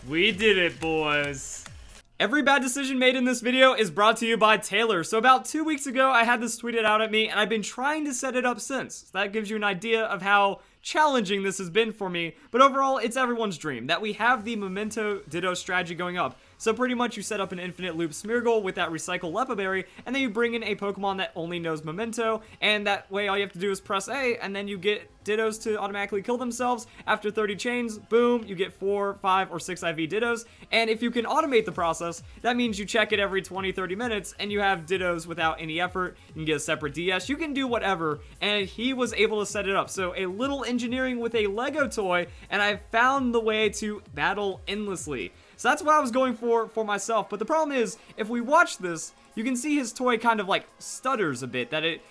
We did it, boys. Every bad decision made in this video is brought to you by Taylor. So about 2 weeks ago, I had this tweeted out at me, and I've been trying to set it up since. So that gives you an idea of how challenging this has been for me. But overall, it's everyone's dream that we have the Memento Ditto strategy going up. So pretty much you set up an infinite loop Smeargle with that recycle Lepa Berry, and then you bring in a Pokemon that only knows Memento, and that way all you have to do is press A, and then you get Dittos to automatically kill themselves. After 30 chains, boom, you get 4, 5, or 6 IV Dittos, and if you can automate the process, that means you check it every 20-30 minutes, and you have Dittos without any effort. You can get a separate DS, you can do whatever, and he was able to set it up. So a little engineering with a Lego toy, and I found the way to battle endlessly. So that's what I was going for myself. But the problem is, if we watch this, you can see his toy kind of like stutters a bit. That it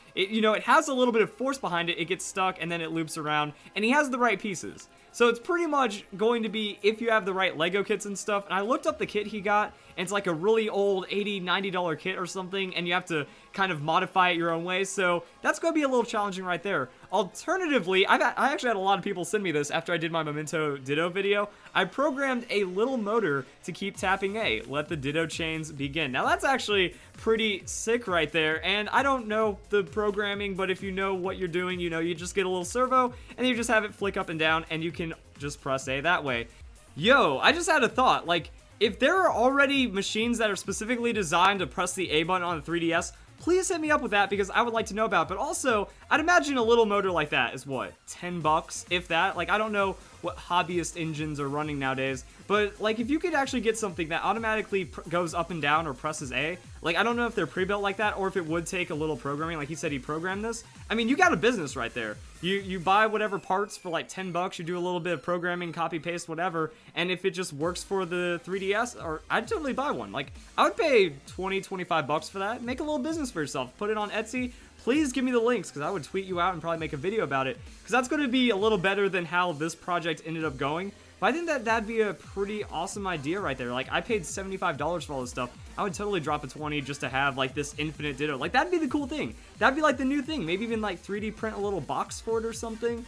has a little bit of force behind it. It gets stuck and then it loops around. And he has the right pieces. So it's pretty much going to be if you have the right Lego kits and stuff. And I looked up the kit he got, and it's like a really old $80, $90 kit or something, and you have to kind of modify it your own way. So that's going to be a little challenging right there. Alternatively, I actually had a lot of people send me this after I did my Memento Ditto video. I programmed a little motor to keep tapping A, let the Ditto chains begin. Now that's actually pretty sick right there, and I don't know the programming, but if you know what you're doing, you just get a little servo, and you just have it flick up and down, and you can just press A that way. Yo, I just had a thought, like, if there are already machines that are specifically designed to press the A button on the 3DS, please hit me up with that, because I would like to know about it. But also, I'd imagine a little motor like that is what, 10 bucks, if that? Like, I don't know what hobbyist engines are running nowadays, but like, if you could actually get something that automatically goes up and down or presses A, like, I don't know if they're pre-built like that, or if it would take a little programming, like he said he programmed this. I mean, you got a business right there. You buy whatever parts for like 10 bucks, you do a little bit of programming, copy, paste, whatever, and if it just works for the 3DS, or I'd totally buy one. Like, I would pay 20, 25 bucks for that, make a little business for yourself, put it on Etsy. Please give me the links, because I would tweet you out and probably make a video about it, because that's going to be a little better than how this project ended up going. But I think that that'd be a pretty awesome idea right there. Like, I paid $75 for all this stuff. I would totally drop a 20 just to have, like, this infinite Ditto. Like, that'd be the cool thing. That'd be, like, the new thing. Maybe even, like, 3D print a little box for it or something.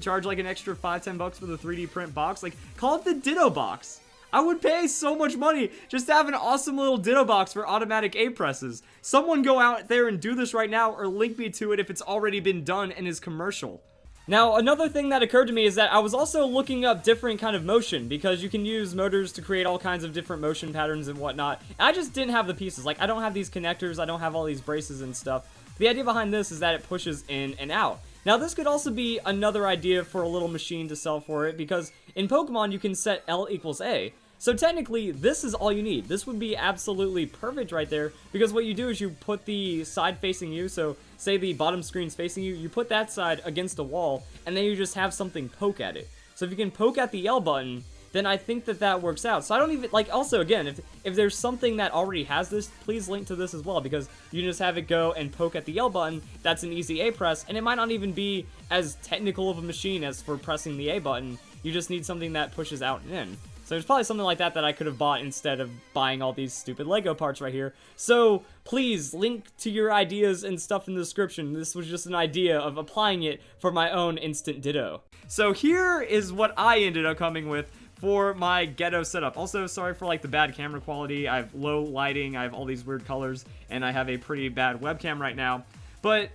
Charge, like, an extra 5-10 bucks for the 3D print box. Like, call it the Ditto box. I would pay so much money just to have an awesome little Ditto box for automatic A presses. Someone go out there and do this right now, or link me to it if it's already been done and is commercial. Now, another thing that occurred to me is that I was also looking up different kind of motion, because you can use motors to create all kinds of different motion patterns and whatnot. And I just didn't have the pieces. Like, I don't have these connectors, I don't have all these braces and stuff. The idea behind this is that it pushes in and out. Now, this could also be another idea for a little machine to sell for it, because in Pokemon, you can set L equals A. So technically, this is all you need. This would be absolutely perfect right there, because what you do is you put the side facing you, so say the bottom screen's facing you, you put that side against a wall, and then you just have something poke at it. So if you can poke at the L button, then I think that that works out. So I don't even, like, also again, if there's something that already has this, please link to this as well, because you can just have it go and poke at the L button. That's an easy A press, and it might not even be as technical of a machine as for pressing the A button. You just need something that pushes out and in. So there's probably something like that I could have bought instead of buying all these stupid Lego parts right here. So please link to your ideas and stuff in the description. This was just an idea of applying it for my own instant Ditto. So here is what I ended up coming with for my ghetto setup. Also, sorry for like the bad camera quality. I have low lighting, I have all these weird colors, and I have a pretty bad webcam right now. But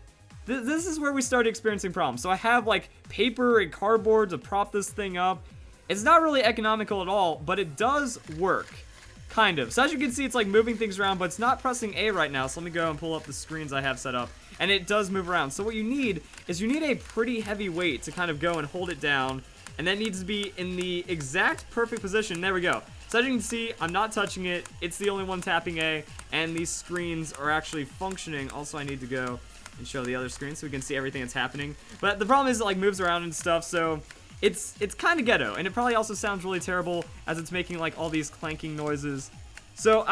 this is where we started experiencing problems. So I have like paper and cardboard to prop this thing up. It's not really economical at all, but it does work, kind of. So as you can see, it's like moving things around, but it's not pressing A right now. So let me go and pull up the screens I have set up, and it does move around. So what you need is you need a pretty heavy weight to kind of go and hold it down, and that needs to be in the exact perfect position. There we go. So as you can see, I'm not touching it. It's the only one tapping A, and these screens are actually functioning. Also, I need to go and show the other screen so we can see everything that's happening. But the problem is it like moves around and stuff, so it's kind of ghetto, and it probably also sounds really terrible as it's making like all these clanking noises. So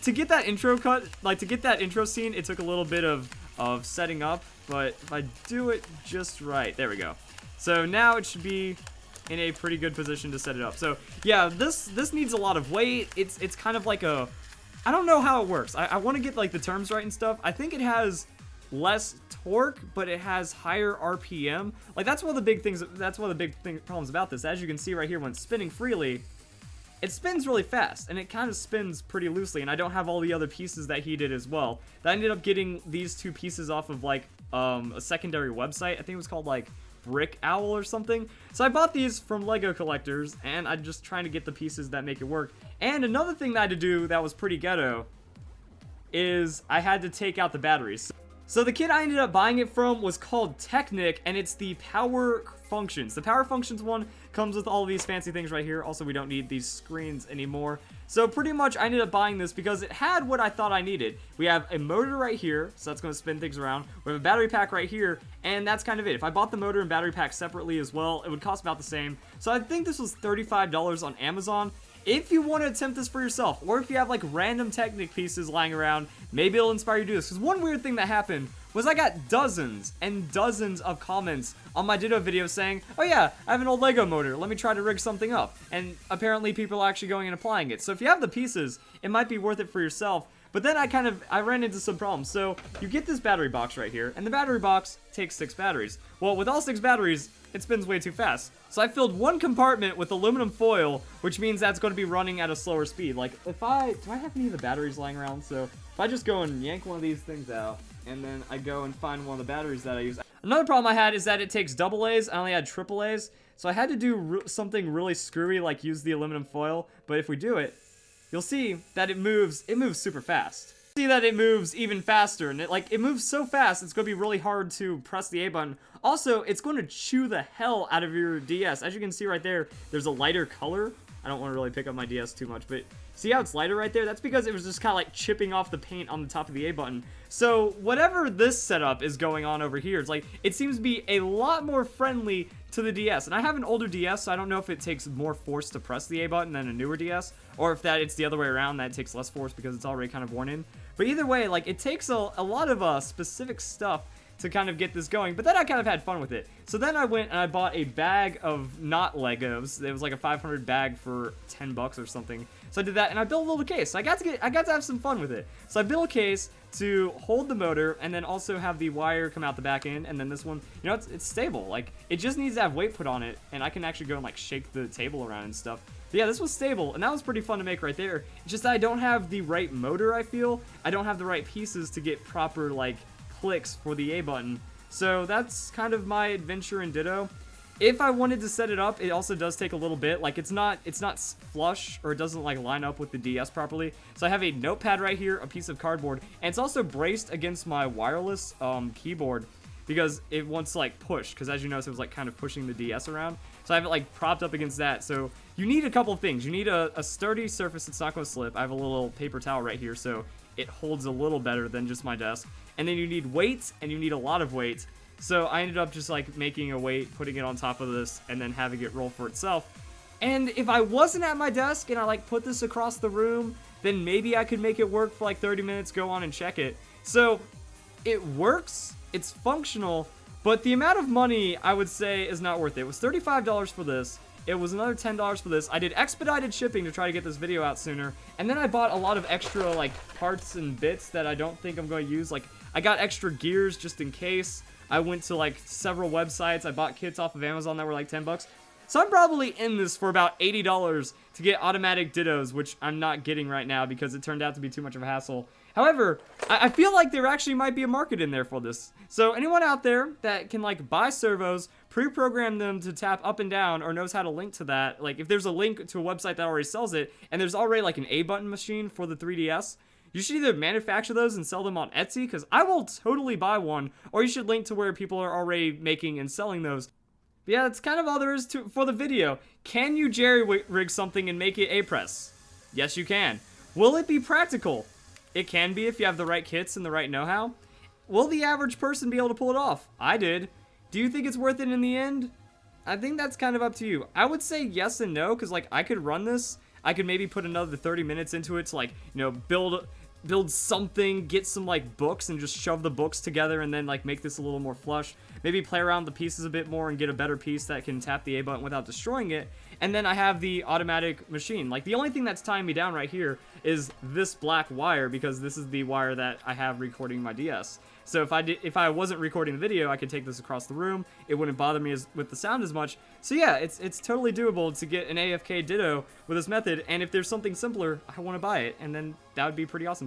to get that intro cut, like to get that intro scene, it took a little bit of setting up, but if I do it just right, there we go. So now it should be in a pretty good position to set it up. So yeah, this needs a lot of weight. It's kind of like a, I don't know how it works. I want to get like the terms right and stuff. I think it has less torque, but it has higher RPM. Like, that's one of the big things, problems about this. As you can see right here, when it's spinning freely, it spins really fast, and it kind of spins pretty loosely, and I don't have all the other pieces that he did as well. I ended up getting these two pieces off of, like, a secondary website. I think it was called, like, Brick Owl or something. So I bought these from Lego collectors, and I'm just trying to get the pieces that make it work. And another thing that I had to do that was pretty ghetto is I had to take out the batteries. So the kit I ended up buying it from was called Technic, and it's the Power Functions. The Power Functions one comes with all of these fancy things right here. Also, we don't need these screens anymore. So pretty much I ended up buying this because it had what I thought I needed. We have a motor right here, so that's going to spin things around. We have a battery pack right here, and that's kind of it. If I bought the motor and battery pack separately as well, it would cost about the same. So I think this was $35 on Amazon. If you want to attempt this for yourself, or if you have like random Technic pieces lying around, maybe it'll inspire you to do this. Because one weird thing that happened was I got dozens and dozens of comments on my Ditto video saying, oh yeah, I have an old Lego motor, let me try to rig something up. And apparently people are actually going and applying it. So if you have the pieces, it might be worth it for yourself. But then I ran into some problems. So you get this battery box right here, and the battery box takes 6 batteries. Well, with all 6 batteries, it spins way too fast. So I filled one compartment with aluminum foil, which means that's going to be running at a slower speed. Like, do I have any of the batteries lying around? So if I just go and yank one of these things out, and then I go and find one of the batteries that I use. Another problem I had is that it takes AA's. I only had AA's. So I had to do something really screwy, like use the aluminum foil. But if we do it, you'll see that it moves super fast. See that it moves even faster, and it moves so fast, it's going to be really hard to press the A button. Also, it's going to chew the hell out of your DS. As you can see right there, there's a lighter color. I don't want to really pick up my DS too much, but see how it's lighter right there? That's because it was just kind of like chipping off the paint on the top of the A button. So whatever this setup is going on over here, it's like, it seems to be a lot more friendly to the DS. And I have an older DS, so I don't know if it takes more force to press the A button than a newer DS, or if it's the other way around, that it takes less force because it's already kind of worn in. But either way, like, it takes a lot of specific stuff to kind of get this going, but then I kind of had fun with it. So then I went and I bought a bag of not Legos. It was like a 500 bag for 10 bucks or something. So I did that, and I built a little case. So I got to have some fun with it. So I built a case to hold the motor, and then also have the wire come out the back end, and then this one, you know, it's stable. Like, it just needs to have weight put on it, and I can actually go and like shake the table around and stuff. But yeah, this was stable, and that was pretty fun to make right there. It's just that I don't have the right motor, I feel. I don't have the right pieces to get proper, like, clicks for the A button. So that's kind of my adventure in Ditto. If I wanted to set it up, it also does take a little bit. Like, it's not flush, or it doesn't like line up with the DS properly. So I have a notepad right here, a piece of cardboard, and it's also braced against my wireless keyboard because it wants to like push, because as you notice, it was like kind of pushing the DS around. So I have it like propped up against that. So you need a couple of things. You need a sturdy surface that's not going to slip. I have a little paper towel right here, so it holds a little better than just my desk. And then you need weight, and you need a lot of weight. So I ended up just like making a weight, putting it on top of this, and then having it roll for itself. And if I wasn't at my desk and I like put this across the room, then maybe I could make it work for like 30 minutes, go on and check it. So it works, it's functional, but the amount of money I would say is not worth it. It was $35 for this. It was another $10 for this. I did expedited shipping to try to get this video out sooner. And then I bought a lot of extra like parts and bits that I don't think I'm going to use. Like, I got extra gears just in case. I went to like several websites. I bought kits off of Amazon that were like 10 bucks. So I'm probably in this for about $80 to get automatic Dittos, which I'm not getting right now because it turned out to be too much of a hassle. However, I feel like there actually might be a market in there for this. So anyone out there that can like buy servos, pre-program them to tap up and down, or knows how to link to that, like if there's a link to a website that already sells it, and there's already like an A button machine for the 3DS, you should either manufacture those and sell them on Etsy, because I will totally buy one, or you should link to where people are already making and selling those. But yeah, that's kind of all there is for the video. Can you jerry-rig something and make it A-press? Yes, you can. Will it be practical? It can be if you have the right kits and the right know-how. Will the average person be able to pull it off? I did. Do you think it's worth it in the end? I think that's kind of up to you. I would say yes and no, because like I could run this. I could maybe put another 30 minutes into it to like, you know, build build something, get some like books and just shove the books together and then like make this a little more flush. Maybe play around with the pieces a bit more and get a better piece that can tap the A button without destroying it. And then I have the automatic machine. Like the only thing that's tying me down right here is this black wire, because this is the wire that I have recording my DS. So if I wasn't recording the video, I could take this across the room. It wouldn't bother me with the sound as much. So yeah, it's totally doable to get an AFK Ditto with this method. And if there's something simpler, I want to buy it, and then that would be pretty awesome.